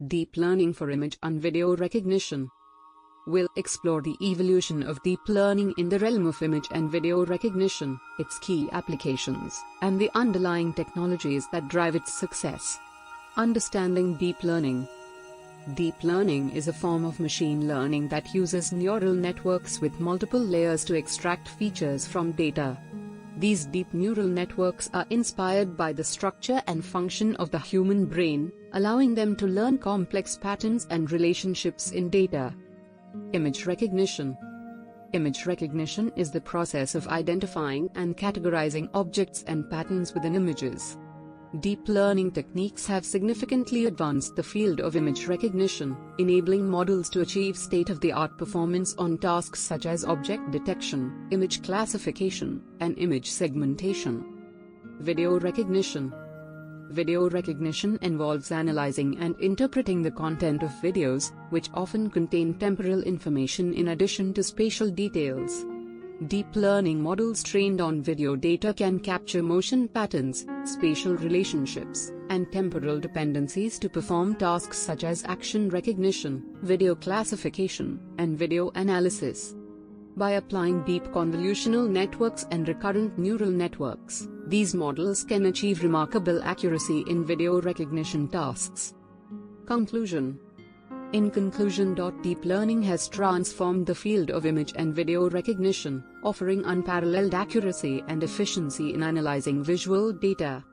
Deep learning for image and video recognition. We'll explore the evolution of deep learning in the realm of image and video recognition, its key applications, and the underlying technologies that drive its success. Understanding deep learning. Deep learning is a form of machine learning that uses neural networks with multiple layers to extract features from data. These deep neural networks are inspired by the structure and function of the human brain, allowing them to learn complex patterns and relationships in data. Image recognition. Image recognition is the process of identifying and categorizing objects and patterns within images. Deep learning techniques have significantly advanced the field of image recognition, enabling models to achieve state-of-the-art performance on tasks such as object detection, image classification, and image segmentation. Video recognition. Video recognition involves analyzing and interpreting the content of videos, which often contain temporal information in addition to spatial details. Deep learning models trained on video data can capture motion patterns, spatial relationships, and temporal dependencies to perform tasks such as action recognition, video classification, and video analysis. By applying deep convolutional networks and recurrent neural networks, these models can achieve remarkable accuracy in video recognition tasks. Conclusion. In conclusion, deep learning has transformed the field of image and video recognition, offering unparalleled accuracy and efficiency in analyzing visual data.